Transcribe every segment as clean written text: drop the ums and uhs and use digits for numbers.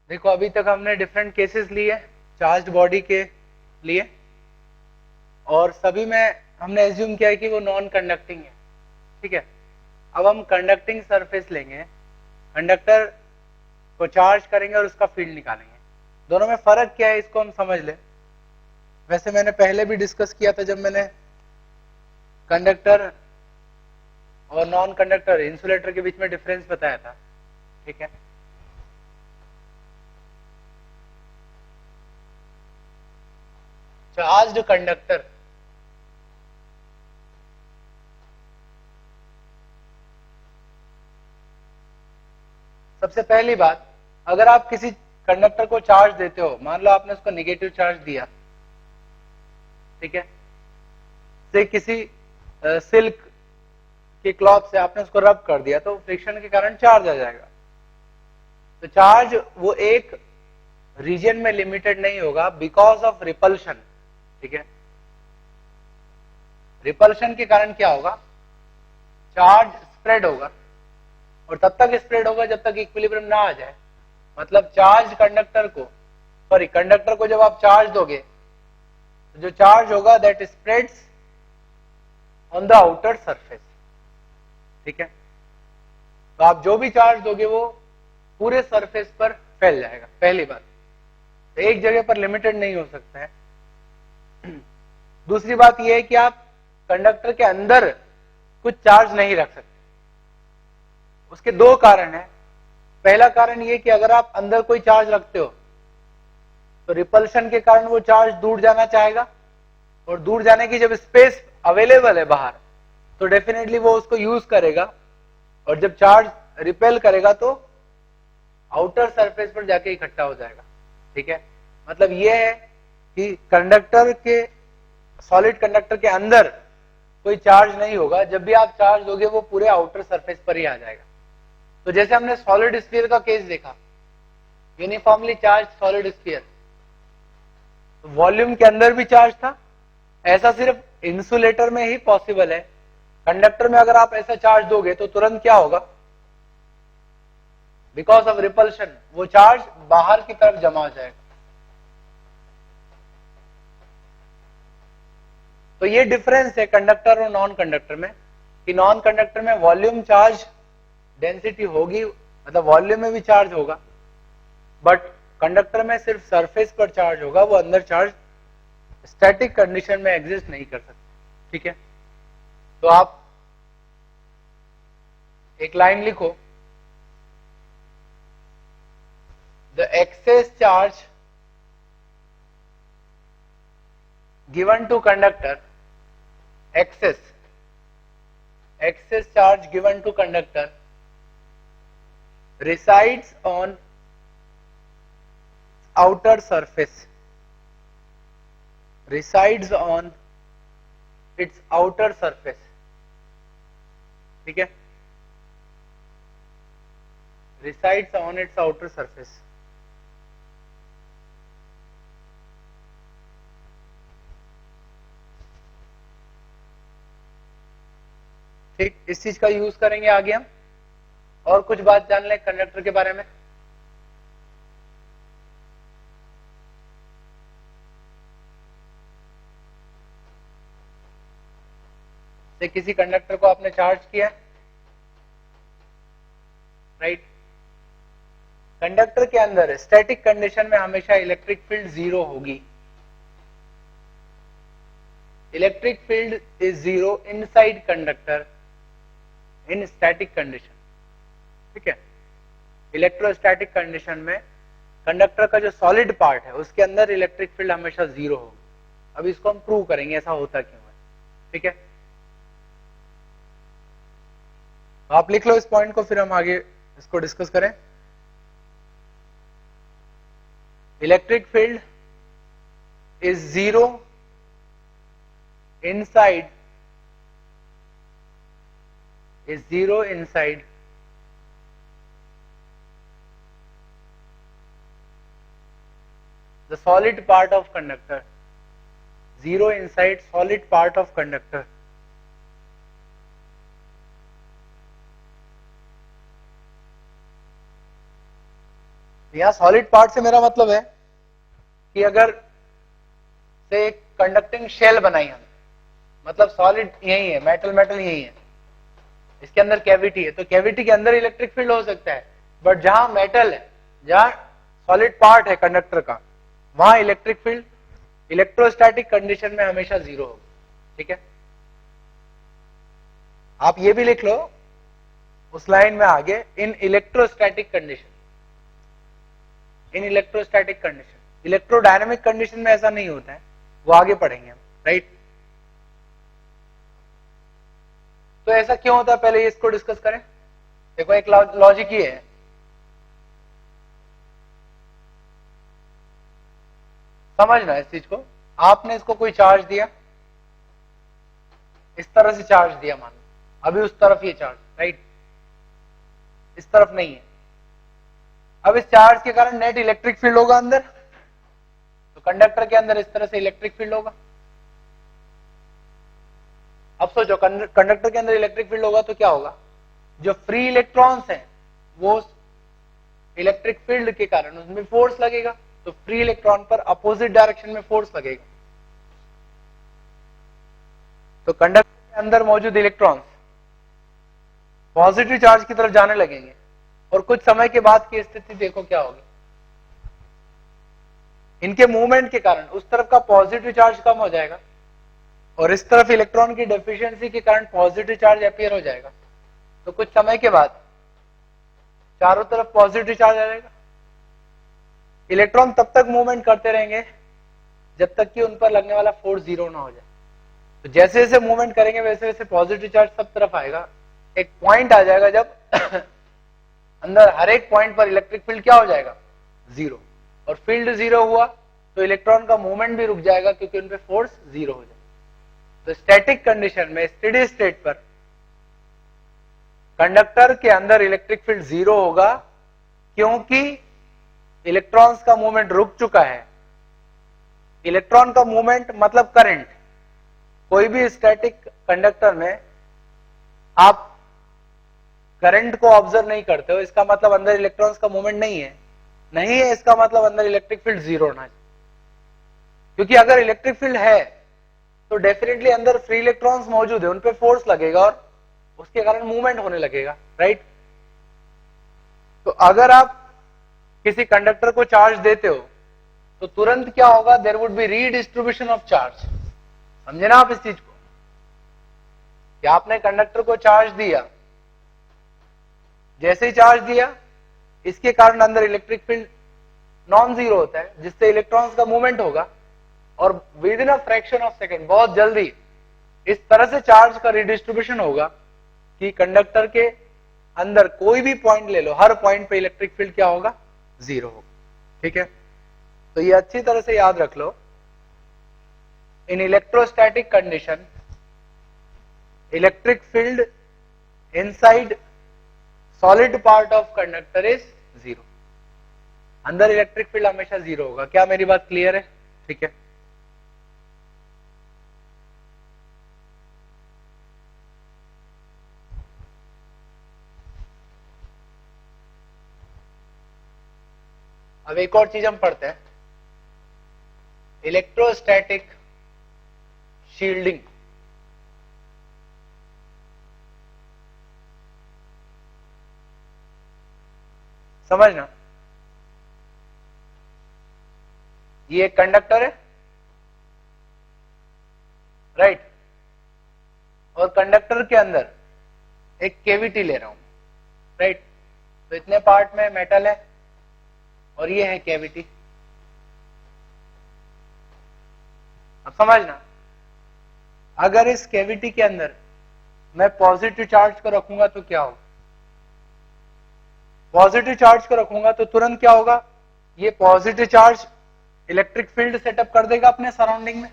देखो अभी तक हमने डिफरेंट केसेस लिए चार्ज्ड बॉडी के लिए, और सभी में हमने एज्यूम किया है कि वो नॉन कंडक्टिंग है, ठीक है। अब हम कंडक्टिंग सरफेस लेंगे, कंडक्टर को चार्ज करेंगे और उसका फील्ड निकालेंगे। दोनों में फर्क क्या है इसको हम समझ लें। वैसे मैंने पहले भी डिस्कस किया था जब मैंने कंडक्टर और नॉन कंडक्टर इंसुलेटर के बीच में डिफरेंस बताया था, ठीक है। चार्ज्ड कंडक्टर सबसे पहली बात, अगर आप किसी कंडक्टर को चार्ज देते हो, मान लो आपने उसको नेगेटिव चार्ज दिया, ठीक है, से किसी सिल्क के क्लॉथ से आपने उसको रब कर दिया तो फ्रिक्शन के कारण चार्ज आ जाएगा। तो चार्ज वो एक रीजन में लिमिटेड नहीं होगा बिकॉज ऑफ रिपल्शन, ठीक है। रिपल्शन के कारण क्या होगा, चार्ज स्प्रेड होगा, और तब तक स्प्रेड होगा जब तक इक्विलिब्रियम ना आ जाए। मतलब चार्ज कंडक्टर को, सॉरी कंडक्टर को जब आप चार्ज दोगे तो जो चार्ज होगा that spreads on the outer surface, ठीक है। तो आप जो भी चार्ज दोगे वो पूरे सरफेस पर फैल जाएगा, पहली बात। तो एक जगह पर लिमिटेड नहीं हो सकता है। दूसरी बात यह है कि आप कंडक्टर के अंदर कुछ चार्ज नहीं रख सकते। उसके दो कारण हैं। पहला कारण यह कि अगर आप अंदर कोई चार्ज रखते हो तो रिपल्शन के कारण वो चार्ज दूर जाना चाहेगा, और दूर जाने की जब स्पेस अवेलेबल है बाहर तो डेफिनेटली वो उसको यूज करेगा, और जब चार्ज रिपेल करेगा तो आउटर सरफेस पर जाके इकट्ठा हो जाएगा, ठीक है। मतलब यह है कि कंडक्टर के, सॉलिड कंडक्टर के अंदर कोई चार्ज नहीं होगा, जब भी आप चार्ज दोगे वो पूरे आउटर सरफेस पर ही आ जाएगा। तो जैसे हमने सॉलिड स्फीयर का केस देखा, uniformly charge solid sphere, volume के अंदर भी चार्ज था। ऐसा सिर्फ इंसुलेटर में ही पॉसिबल है। कंडक्टर में अगर आप ऐसा चार्ज दोगे तो तुरंत क्या होगा, बिकॉज ऑफ रिपल्शन वो चार्ज बाहर की तरफ जमा हो जाएगा। तो ये डिफरेंस है कंडक्टर और नॉन कंडक्टर में, कि नॉन कंडक्टर में वॉल्यूम चार्ज डेंसिटी होगी, मतलब वॉल्यूम में भी चार्ज होगा, बट कंडक्टर में सिर्फ सरफेस पर चार्ज होगा, वो अंदर चार्ज स्टैटिक कंडीशन में एग्जिस्ट नहीं कर सकते, ठीक है। तो आप एक लाइन लिखो, the excess charge given to conductor, excess charge given to conductor resides on outer surface, resides on its outer surface, ठीक है, resides on its outer surface। ठीक, इस चीज का यूज करेंगे आगे हम। और कुछ बात जान लें कंडक्टर के बारे में। से किसी कंडक्टर को आपने चार्ज किया, राइट। कंडक्टर के अंदर स्टैटिक कंडीशन में हमेशा इलेक्ट्रिक फील्ड जीरो होगी। Electric field is zero inside conductor in static condition, ठीक है। इलेक्ट्रोस्टैटिक कंडीशन में कंडक्टर का जो सॉलिड पार्ट है उसके अंदर इलेक्ट्रिक फील्ड हमेशा जीरो होगी। अब इसको हम प्रूव करेंगे ऐसा होता क्यों है, ठीक है। तो आप लिख लो इस पॉइंट को, फिर हम आगे इसको डिस्कस करें। Electric field is zero inside the solid part of conductor, zero inside solid part of conductor, यहाँ सॉलिड पार्ट से मेरा मतलब है कि अगर से एक कंडक्टिंग शेल बनाई हम, मतलब सॉलिड यही है, मेटल मेटल यही है, इसके अंदर कैविटी है, तो कैविटी के अंदर इलेक्ट्रिक फील्ड हो सकता है, बट जहां मेटल है, जहां सॉलिड पार्ट है कंडक्टर का, वहां इलेक्ट्रिक फील्ड इलेक्ट्रोस्टैटिक कंडीशन में हमेशा जीरो होगा। ठीक है, आप ये भी लिख लो उस लाइन में आगे, इन इलेक्ट्रोस्टैटिक कंडीशन, इन इलेक्ट्रोस्टैटिक कंडीशन। इलेक्ट्रोडायनेमिक कंडीशन में ऐसा नहीं होता है, वो आगे पढ़ेंगे हम, राइट। तो ऐसा क्यों होता है, पहले इसको डिस्कस करें। देखो एक लॉजिक ये है, समझना इस चीज को। आपने इसको कोई चार्ज दिया, इस तरह से चार्ज दिया, मान लो अभी उस तरफ ये चार्ज, राइट, इस तरफ नहीं है। अब इस चार्ज के कारण नेट इलेक्ट्रिक फील्ड होगा अंदर, तो कंडक्टर के अंदर इस तरह से इलेक्ट्रिक फील्ड होगा। अब सोचो कंडक्टर के अंदर इलेक्ट्रिक फील्ड होगा तो क्या होगा, जो फ्री इलेक्ट्रॉन्स हैं वो इलेक्ट्रिक फील्ड के कारण उसमें फोर्स लगेगा, तो फ्री इलेक्ट्रॉन पर अपोजिट डायरेक्शन में फोर्स लगेगा। तो कंडक्टर के अंदर मौजूद इलेक्ट्रॉन्स पॉजिटिव चार्ज की तरफ जाने लगेंगे, और कुछ समय के बाद की स्थिति देखो क्या होगी, इनके मूवमेंट के कारण उस तरफ का पॉजिटिव चार्ज कम हो जाएगा, और इस तरफ इलेक्ट्रॉन की डेफिशिएंसी के कारण पॉजिटिव चार्ज अपीयर हो जाएगा। तो कुछ समय के बाद चारों तरफ पॉजिटिव चार्ज आ जाएगा। इलेक्ट्रॉन तब तक मूवमेंट करते रहेंगे जब तक कि उन पर लगने वाला फोर्स जीरो ना हो जाए। तो जैसे जैसे मूवमेंट करेंगे वैसे वैसे पॉजिटिव चार्ज सब तरफ आएगा। एक पॉइंट आ जाएगा जब अंदर हर एक पॉइंट पर इलेक्ट्रिक फील्ड क्या हो जाएगा, जीरो, और फील्ड जीरो हुआ तो इलेक्ट्रॉन का मूवमेंट भी रुक जाएगा क्योंकि उन पे फोर्स जीरो हो जाएगा। तो स्टैटिक कंडीशन में, स्टेडी स्टेट पर कंडक्टर के अंदर इलेक्ट्रिक फील्ड जीरो होगा, क्योंकि इलेक्ट्रॉन्स का मूवमेंट रुक चुका है। इलेक्ट्रॉन का मूवमेंट मतलब करंट। कोई भी स्टैटिक कंडक्टर में आप करंट को ऑब्जर्व नहीं करते हो, इसका मतलब अंदर इलेक्ट्रॉन्स का मूवमेंट नहीं है। नहीं है इसका मतलब अंदर इलेक्ट्रिक फील्ड जीरो होना चाहिए, क्योंकि अगर इलेक्ट्रिक फील्ड है तो डेफिनेटली अंदर फ्री इलेक्ट्रॉन्स मौजूद है, उन पे फोर्स लगेगा और उसके कारण मूवमेंट होने लगेगा, राइट। तो अगर आप किसी कंडक्टर को चार्ज देते हो तो तुरंत क्या होगा, there would be redistribution of charge. समझे ना आप इस चीज को, कि आपने कंडक्टर को चार्ज दिया, जैसे ही चार्ज दिया इसके कारण अंदर इलेक्ट्रिक फील्ड नॉन जीरो होता है, जिससे इलेक्ट्रॉन्स का मूवमेंट होगा, और with in a fraction of second, बहुत जल्दी इस तरह से चार्ज का रिडिस्ट्रीब्यूशन होगा कि कंडक्टर के अंदर कोई भी पॉइंट ले लो, हर पॉइंट पे इलेक्ट्रिक फील्ड क्या होगा, जीरो होगा। ठीक है, तो ये अच्छी तरह से याद रख लो। In electrostatic condition electric field inside solid part of conductor is zero. अंदर इलेक्ट्रिक फील्ड हमेशा जीरो होगा। क्या मेरी बात क्लियर है? ठीक है, अब एक और चीज हम पढ़ते हैं, इलेक्ट्रोस्टैटिक शील्डिंग। समझना, ये एक कंडक्टर है, राइट, और कंडक्टर के अंदर एक केविटी ले रहा हूं, राइट। तो इतने पार्ट में मेटल है और ये है कैविटी। अब समझना, अगर इस कैविटी के अंदर मैं पॉजिटिव चार्ज को रखूंगा तो क्या होगा, पॉजिटिव चार्ज को रखूंगा तो तुरंत क्या होगा, ये positive charge electric field setup कर देगा अपने सराउंडिंग में।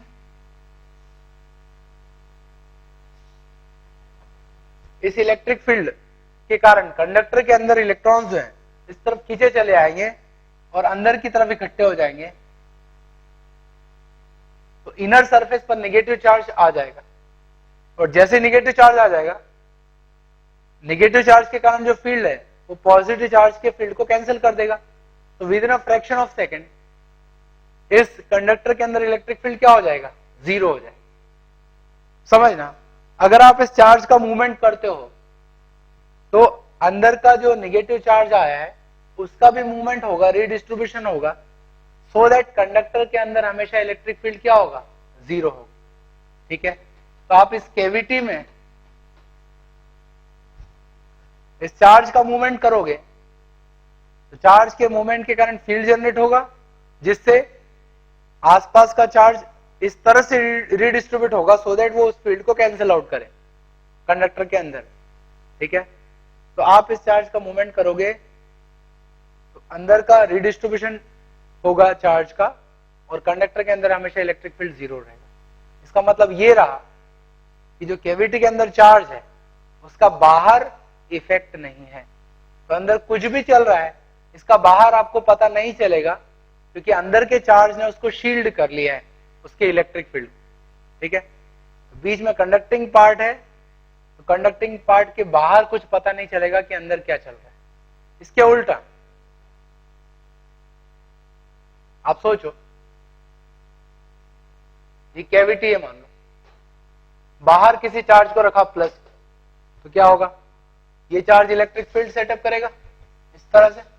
इस इलेक्ट्रिक फील्ड के कारण कंडक्टर के अंदर इलेक्ट्रॉन्स जो हैं इस तरफ खींचे चले आएंगे और अंदर की तरफ इकट्ठे हो जाएंगे, तो इनर सरफेस पर नेगेटिव चार्ज आ जाएगा, और जैसे नेगेटिव चार्ज आ जाएगा, नेगेटिव चार्ज के कारण जो फील्ड है वो पॉजिटिव चार्ज के फील्ड को कैंसिल कर देगा, तो with in a fraction of second इस कंडक्टर के अंदर इलेक्ट्रिक फील्ड क्या हो जाएगा, जीरो हो जाएगा। समझना, अगर आप इस चार्ज का मूवमेंट करते हो तो अंदर का जो नेगेटिव चार्ज आया है उसका भी मूवमेंट होगा, रीडिस्ट्रीब्यूशन होगा, सो दैट कंडक्टर के अंदर हमेशा इलेक्ट्रिक फील्ड क्या होगा, जीरो होगा। ठीक है, तो आप इस कैविटी में इस चार्ज का मूवमेंट करोगे तो चार्ज के मूवमेंट के कारण फील्ड जनरेट होगा, जिससे आसपास का चार्ज इस तरह से रीडिस्ट्रीब्यूट होगा सो दैट वो उस फील्ड को कैंसिल आउट करे कंडक्टर के अंदर। ठीक है, तो आप इस चार्ज का मूवमेंट करोगे तो अंदर का रीडिस्ट्रीब्यूशन होगा चार्ज का, और कंडक्टर के अंदर हमेशा इलेक्ट्रिक फील्ड जीरो रहेगा। इसका मतलब ये रहा कि जो कैविटी के अंदर चार्ज है उसका बाहर इफेक्ट नहीं है, तो अंदर कुछ भी चल रहा है इसका बाहर आपको पता नहीं चलेगा, क्योंकि अंदर के चार्ज ने उसको शील्ड कर लिया है उसके इलेक्ट्रिक फील्ड। ठीक है, बीच में कंडक्टिंग पार्ट है, तो कंडक्टिंग पार्ट के बाहर कुछ पता नहीं चलेगा कि अंदर क्या चल रहा है। इसके उल्टा आप सोचो, ये कैविटी है मान लो, बाहर किसी चार्ज को रखा प्लस, तो क्या होगा, ये चार्ज इलेक्ट्रिक फील्ड सेटअप करेगा इस तरह से।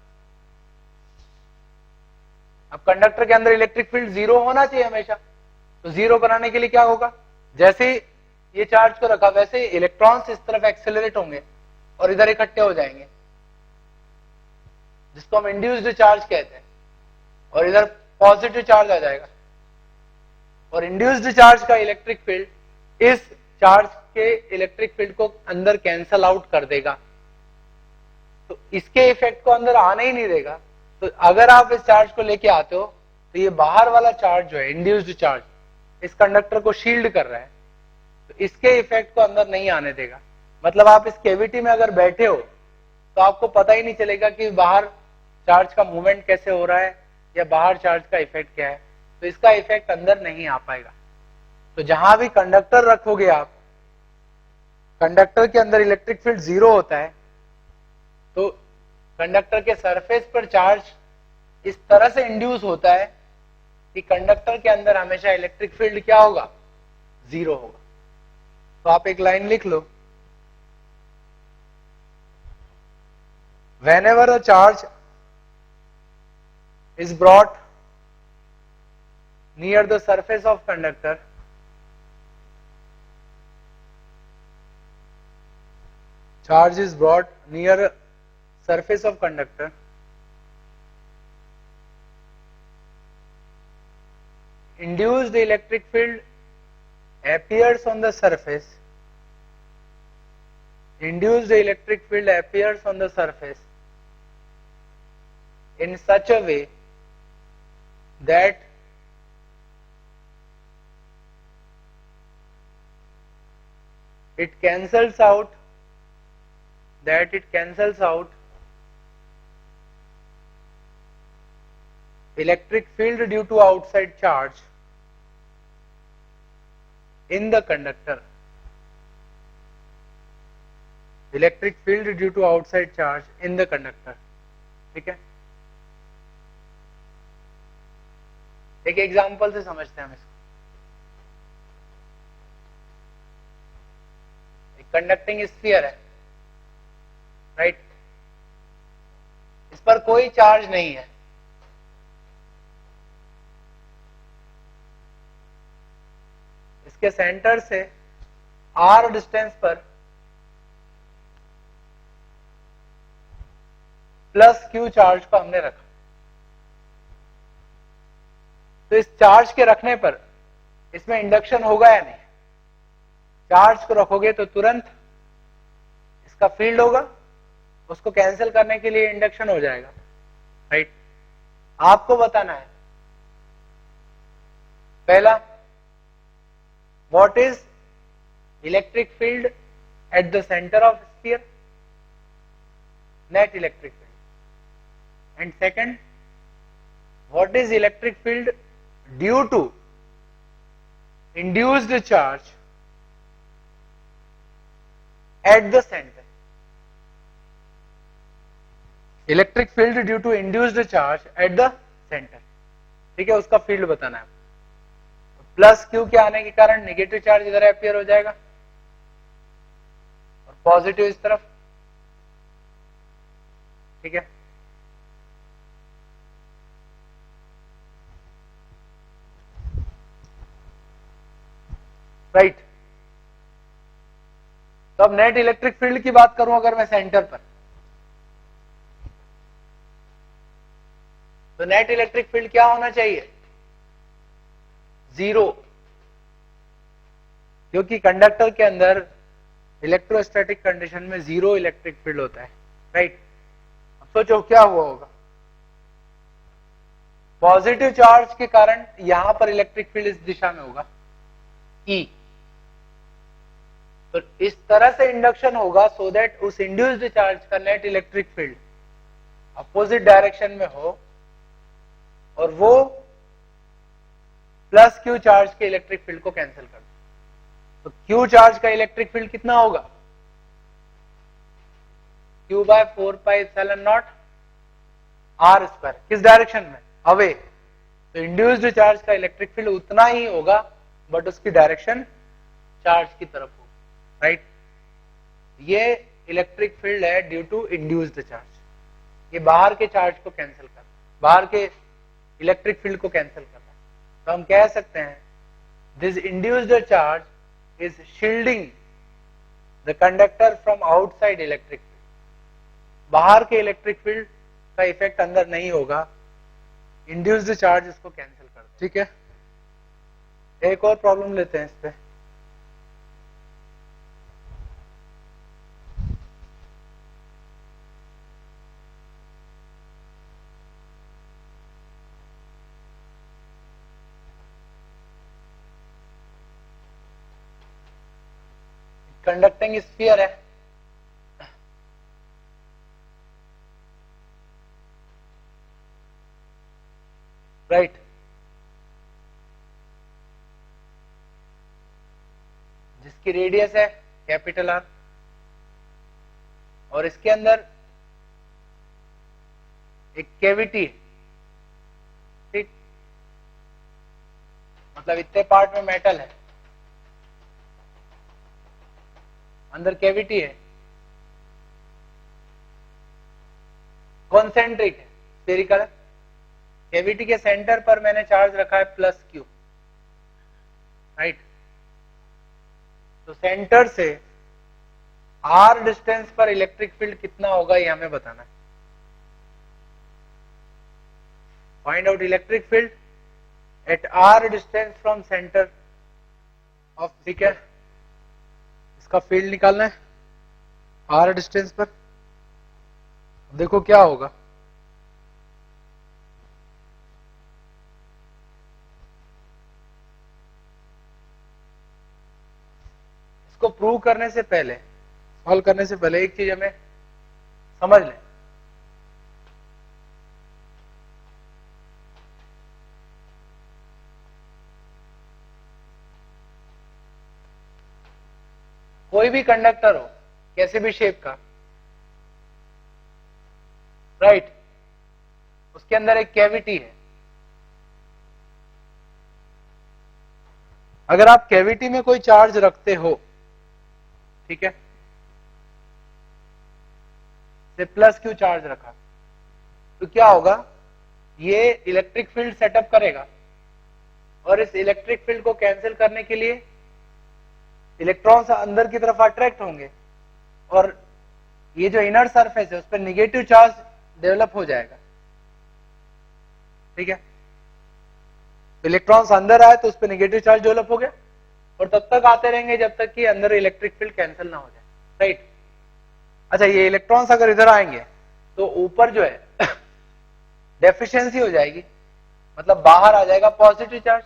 अब कंडक्टर के अंदर इलेक्ट्रिक फील्ड जीरो होना चाहिए हमेशा, तो जीरो कराने के लिए क्या होगा, जैसे ही ये चार्ज को रखा वैसे ही इलेक्ट्रॉन्स इस तरफ एक्सेलरेट होंगे और इधर इकट्ठे हो जाएंगे, जिसको हम इंड्यूस्ड चार्ज कहते हैं, और इधर पॉजिटिव चार्ज आ जाएगा, और इंड्यूस्ड चार्ज का इलेक्ट्रिक फील्ड इस चार्ज के इलेक्ट्रिक फील्ड को अंदर कैंसल आउट कर देगा, तो इसके इफेक्ट को अंदर आने ही नहीं देगा। तो अगर आप इस चार्ज को लेके आते हो तो ये बाहर वाला चार्ज जो है इंड्यूस्ड चार्ज इस कंडक्टर को शील्ड कर रहा है, तो इसके इफेक्ट को अंदर नहीं आने देगा। मतलब आप इस कैविटी में अगर बैठे हो तो आपको पता ही नहीं चलेगा कि बाहर चार्ज का मूवमेंट कैसे हो रहा है या बाहर चार्ज का इफेक्ट क्या है, तो इसका इफेक्ट अंदर नहीं आ पाएगा। तो जहां भी कंडक्टर रखोगे आप, कंडक्टर के अंदर इलेक्ट्रिक फील्ड जीरो होता है, तो कंडक्टर के सरफेस पर चार्ज इस तरह से इंड्यूस होता है कि कंडक्टर के अंदर हमेशा इलेक्ट्रिक फील्ड क्या होगा, जीरो होगा। तो आप एक लाइन लिख लो, whenever a charge is brought near the surface of conductor, charge is brought near surface of conductor, induced electric field appears on the surface, induced electric field appears on the surface in such a way that it cancels out electric field due to outside charge in the conductor, electric field due to outside charge in the conductor। ठीक है, एक example से समझते हैं हम इसको। एक conducting sphere है, राइट, इस पर कोई चार्ज नहीं है, इसके सेंटर से r डिस्टेंस पर प्लस q चार्ज को हमने रखा। तो इस चार्ज के रखने पर इसमें इंडक्शन होगा या नहीं, चार्ज को रखोगे तो तुरंत इसका फील्ड होगा, उसको कैंसिल करने के लिए इंडक्शन हो जाएगा, राइट। आपको बताना है पहला, what is electric field at the centre of sphere, net electric field, and second, what is electric field due to induced charge at the centre. Electric field due to induced charge at the centre, ठीक है, उसका field बताना है। Plus Q के आने के कारण negative charge इधर अपियर हो जाएगा और पॉजिटिव इस तरफ, ठीक है। राइट, तो अब नेट इलेक्ट्रिक फील्ड की बात करूं अगर मैं सेंटर पर, तो नेट इलेक्ट्रिक फील्ड क्या होना चाहिए? 0, क्योंकि कंडक्टर के अंदर इलेक्ट्रोस्टैटिक कंडीशन में 0 इलेक्ट्रिक फील्ड होता है। राइट, अब सोचो क्या हुआ होगा, पॉजिटिव चार्ज के कारण यहां पर इलेक्ट्रिक फील्ड इस दिशा में होगा E, तो इस तरह से इंडक्शन होगा सो दैट उस इंड्यूस्ड चार्ज का net electric field opposite direction में हो और वो प्लस क्यू चार्ज के इलेक्ट्रिक फील्ड को कैंसिल कर दे। तो क्यू चार्ज का इलेक्ट्रिक फील्ड कितना होगा? Q बाय 4πε0 R स्क्वायर, किस डायरेक्शन में? अवे। तो इंड्यूस्ड चार्ज का इलेक्ट्रिक फील्ड उतना ही होगा बट उसकी डायरेक्शन चार्ज की तरफ होगी। राइट, ये इलेक्ट्रिक फील्ड है ड्यू टू इंड्यूस्ड चार्ज, ये बाहर के चार्ज को कैंसिल कर, बाहर के इलेक्ट्रिक फील्ड को कैंसिल करता है। तो हम कह सकते हैं this induced charge is shielding the conductor from outside electric field, बाहर के इलेक्ट्रिक फील्ड का इफेक्ट अंदर नहीं होगा, इंड्यूस्ड चार्ज इसको कैंसिल कर दे। ठीक है, एक और प्रॉब्लम लेते हैं इस पे। कंडक्टिंग स्फीयर है, राइट, जिसकी रेडियस है कैपिटल आर और इसके अंदर एक कैविटी, ठीक, मतलब इतने पार्ट में मेटल है, अंदर कैविटी है, कॉन्सेंट्रिक है, स्फेरिकल है। कैविटी के सेंटर पर मैंने चार्ज रखा है प्लस क्यू, राइट। तो सेंटर से आर डिस्टेंस पर इलेक्ट्रिक फील्ड कितना होगा ये हमें बताना है। Find out electric field at R distance from centre of, ठीक है, इसका फील्ड निकालना है आर डिस्टेंस पर। देखो क्या होगा, इसको प्रूव करने से पहले, सॉल्व करने से पहले एक चीज हमें समझ लें। कोई भी कंडक्टर हो कैसे भी शेप का, राइट, उसके अंदर एक कैविटी है। अगर आप कैविटी में कोई चार्ज रखते हो, ठीक है, से प्लस क्यू चार्ज रखा, तो क्या होगा, ये इलेक्ट्रिक फील्ड सेटअप करेगा और इस इलेक्ट्रिक फील्ड को कैंसिल करने के लिए इलेक्ट्रॉन्स अंदर की तरफ अट्रैक्ट होंगे और ये जो इनर सरफेस है उस पर निगेटिव चार्ज डेवलप हो जाएगा। ठीक है, तो इलेक्ट्रॉन्स अंदर आए तो उस पर निगेटिव चार्ज डेवलप हो गया और तब तक आते रहेंगे जब तक कि अंदर इलेक्ट्रिक फील्ड कैंसिल ना हो जाए। राइट, अच्छा, ये इलेक्ट्रॉन्स अगर इधर आएंगे तो ऊपर जो है डेफिशिएंसी हो जाएगी, मतलब बाहर आ जाएगा पॉजिटिव चार्ज।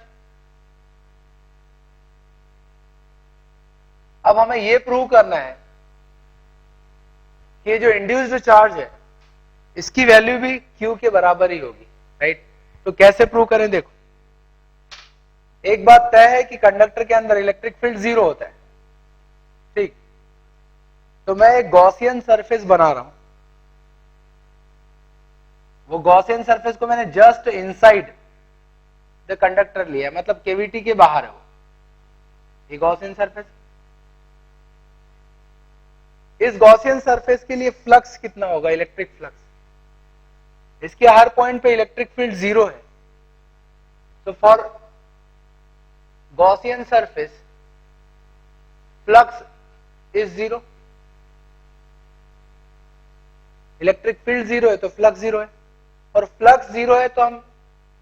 अब हमें यह प्रूव करना है कि जो इंड्यूस्ड चार्ज है इसकी वैल्यू भी Q के बराबर ही होगी। राइट, तो कैसे प्रूव करें? देखो, एक बात तय है कि कंडक्टर के अंदर इलेक्ट्रिक फील्ड 0 होता है, ठीक। तो मैं एक गॉसियन सरफेस बना रहा हूं, वो गॉसियन सरफेस को मैंने जस्ट इनसाइड द कंडक्टर लिया, मतलब केविटी के बाहर है वो, ये गॉसियन सरफेस। इस गॉसियन सरफेस के लिए फ्लक्स कितना होगा, इलेक्ट्रिक फ्लक्स, इसके हर पॉइंट पे इलेक्ट्रिक फील्ड 0 है। तो for Gaussian surface flux is 0, electric field 0 है तो फ्लक्स 0 है, और फ्लक्स 0 है तो हम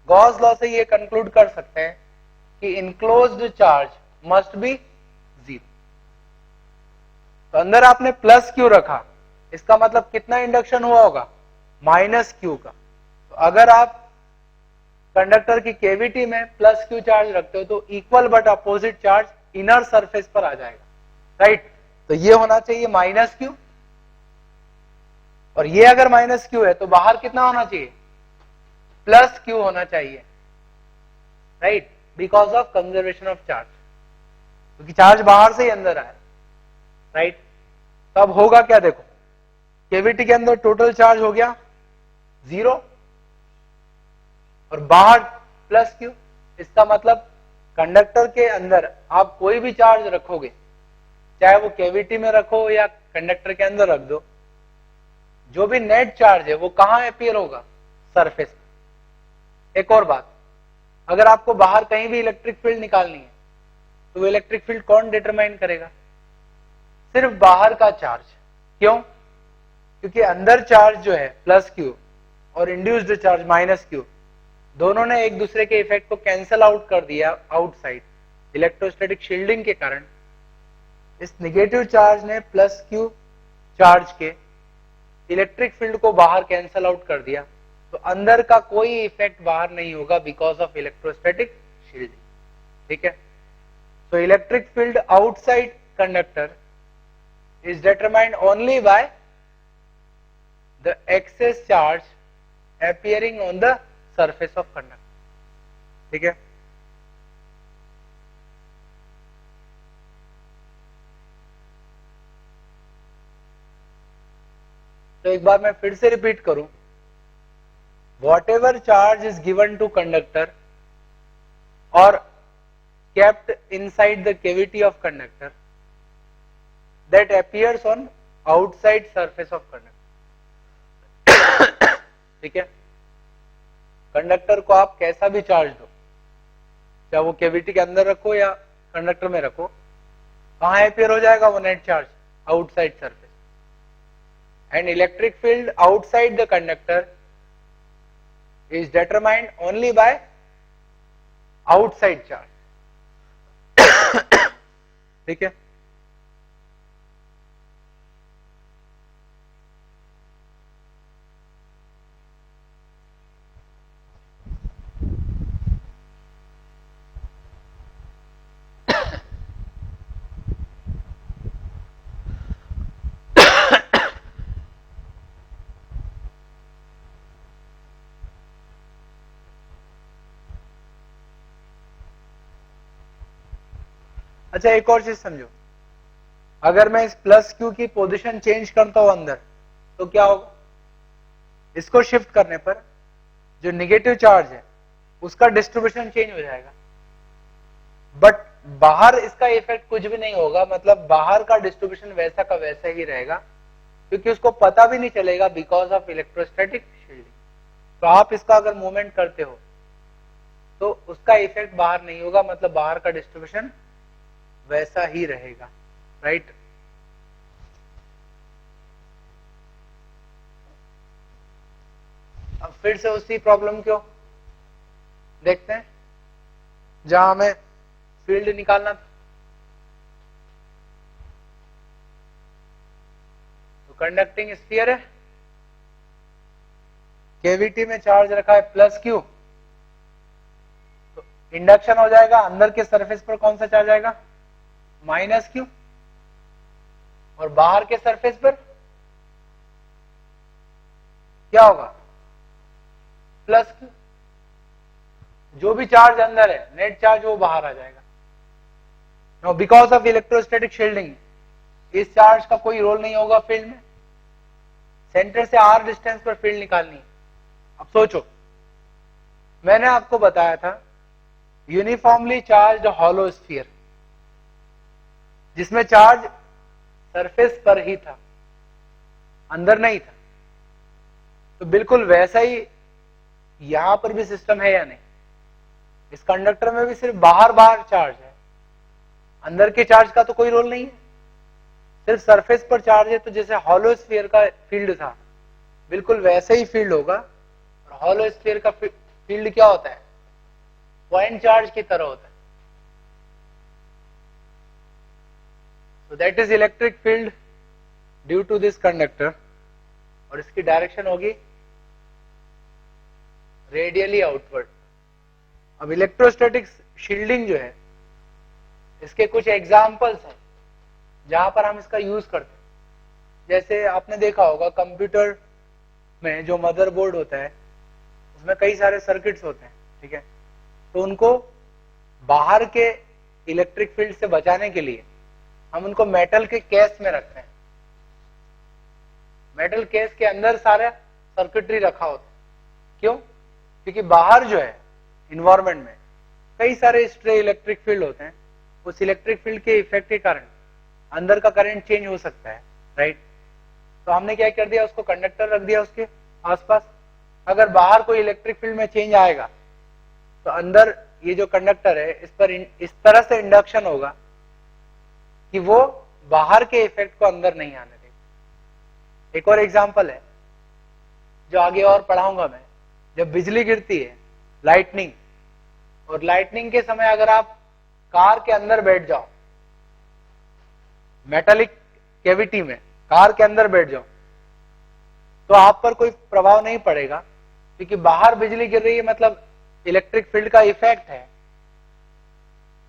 गॉस लॉ से ये कंक्लूड कर सकते हैं कि इनक्लोज्ड चार्ज मस्ट बी 0। तो अंदर आपने प्लस क्यू रखा, इसका मतलब कितना इंडक्शन हुआ होगा, माइनस क्यू का। तो अगर आप कंडक्टर की केविटी में प्लस क्यू चार्ज रखते हो तो equal but opposite charge inner surface पर आ जाएगा, राइट। तो ये होना चाहिए माइनस क्यू, और ये अगर माइनस क्यू है तो बाहर कितना होना चाहिए, प्लस क्यू होना चाहिए, right, because of conservation of charge, क्योंकि चार्ज बाहर से ही अंदर आए, राइट। तब होगा क्या, देखो केविटी के अंदर टोटल चार्ज हो गया 0 और बाहर प्लस क्यू। इसका मतलब कंडक्टर के अंदर आप कोई भी चार्ज रखोगे, चाहे वो केविटी में रखो या कंडक्टर के अंदर रख दो, जो भी नेट चार्ज है वो कहां अपीयर होगा, सरफेस। एक और बात, अगर आपको बाहर कहीं भी इलेक्ट्रिक फील्ड निकालनी है तो वो इलेक्ट्रिक फील्ड कौन डिटरमाइन करेगा, सिर्फ बाहर का चार्ज। क्यों, क्योंकि अंदर चार्ज जो है प्लस क्यू और इंड्यूस्ड चार्ज माइनस क्यू, दोनों ने एक दूसरे के इफेक्ट को कैंसल आउट कर दिया आउटसाइड इलेक्ट्रोस्टैटिक शील्डिंग के कारण। इस नेगेटिव चार्ज ने प्लस क्यू चार्ज के इलेक्ट्रिक फील्ड को बाहर कैंसल आउट कर दिया, तो अंदर का कोई इफेक्ट बाहर नहीं होगा बिकॉज ऑफ इलेक्ट्रोस्टैटिक शील्डिंग, ठीक है। तो electric field outside conductor is determined only by the excess charge appearing on the surface of conductor, ठीक है। तो एक बार मैं फिर से रिपीट करूं, whatever charge is given to conductor or kept inside the cavity of conductor that appears on outside surface of conductor, ठीक है। कंडक्टर को आप कैसा भी चार्ज दो, चाहे वो केविटी के अंदर रखो या कंडक्टर में रखो, कहां अपीयर हो जाएगा वो net charge, outside surface. And electric field outside the conductor is determined only by outside charge, ठीक है। अच्छा एक और चीज समझो, अगर मैं इस प्लस क्यू की पोजीशन चेंज करता हूं अंदर तो क्या होगा, इसको शिफ्ट करने पर जो नेगेटिव चार्ज है उसका डिस्ट्रीब्यूशन चेंज हो जाएगा, बट बाहर इसका इफेक्ट कुछ भी नहीं होगा, मतलब बाहर का डिस्ट्रीब्यूशन वैसा का वैसा ही रहेगा, क्योंकि उसको पता भी नहीं चलेगा बिकॉज ऑफ इलेक्ट्रोस्टैटिक शील्डिंग। तो आप इसका अगर मूवमेंट करते हो तो उसका इफेक्ट बाहर नहीं होगा, मतलब बाहर का डिस्ट्रीब्यूशन वैसा ही रहेगा, राइट। अब फिर से उसी प्रॉब्लम को देखते हैं जहां हमें फील्ड निकालना था। तो कंडक्टिंग स्फीयर है, केविटी में चार्ज रखा है प्लस क्यू, तो इंडक्शन हो जाएगा, अंदर के सरफेस पर कौन सा चार्ज आएगा, माइनस क्यू, और बाहर के सरफेस पर क्या होगा, प्लस क्यू। जो भी चार्ज अंदर है नेट चार्ज वो बाहर आ जाएगा। Now because of electrostatic shielding इस चार्ज का कोई रोल नहीं होगा फील्ड में, सेंटर से आर डिस्टेंस पर फील्ड निकालनी है, अब सोचो, मैंने आपको बताया था यूनिफॉर्मली चार्ज्ड हॉलो स्फीयर, जिसमें चार्ज सरफेस पर ही था, अंदर नहीं था। तो बिल्कुल वैसा ही यहां पर भी सिस्टम है या नहीं? इस कंडक्टर में भी सिर्फ बाहर बाहर चार्ज है, अंदर के चार्ज का तो कोई रोल नहीं है, सिर्फ सरफेस पर चार्ज है। तो जैसे हॉलो स्फीयर का फील्ड था, बिल्कुल वैसे ही फील्ड होगा। और हॉलो स्फीयर का फील्ड क्या होता है? पॉइंट चार्ज की तरह होता है। So that is electric field due to this conductor, और इसकी डायरेक्शन होगी रेडियली आउटवर्ड। अब इलेक्ट्रोस्टैटिक शील्डिंग जो है, इसके कुछ एग्जांपल्स हैं जहां पर हम इसका यूज करते हैं। जैसे आपने देखा होगा कंप्यूटर में जो मदरबोर्ड होता है, उसमें कई सारे सर्किट्स होते हैं, ठीक है। तो उनको बाहर के इलेक्ट्रिक फील्ड से बचाने के लिए हम उनको मेटल के केस में रखते हैं। मेटल केस के अंदर सारा सर्किटरी रखा होता है। क्यों? क्योंकि बाहर जो है इन्वायरमेंट में कई सारे स्ट्रे इलेक्ट्रिक फील्ड होते हैं। उस इलेक्ट्रिक फील्ड के इफेक्ट के कारण अंदर का करंट चेंज हो सकता है, राइट। तो हमने क्या कर दिया, उसको कंडक्टर रख दिया उसके आसपास। अगर बाहर कोई इलेक्ट्रिक फील्ड में चेंज आएगा तो अंदर ये जो कंडक्टर है, इस पर इस तरह से इंडक्शन होगा कि वो बाहर के इफेक्ट को अंदर नहीं आने देगा। एक और एग्जांपल है जो आगे और पढ़ाऊंगा मैं। जब बिजली गिरती है, लाइटनिंग, और लाइटनिंग के समय अगर आप कार के अंदर बैठ जाओ, मेटालिक कैविटी में कार के अंदर बैठ जाओ, तो आप पर कोई प्रभाव नहीं पड़ेगा, क्योंकि बाहर बिजली गिर रही है, मतलब इलेक्ट्रिक फील्ड का इफेक्ट है।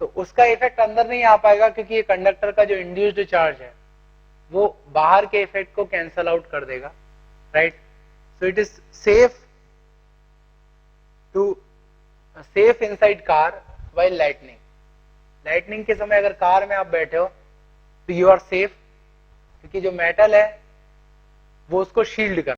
तो उसका इफेक्ट अंदर नहीं आ पाएगा, क्योंकि ये कंडक्टर का जो इंड्यूस्ड चार्ज है वो बाहर के इफेक्ट को कैंसल आउट कर देगा, right. So it is safe inside car while lightning. Lightning के समय अगर कार में आप बैठे हो तो यू आर सेफ, क्योंकि जो मेटल है वो उसको शील्ड कर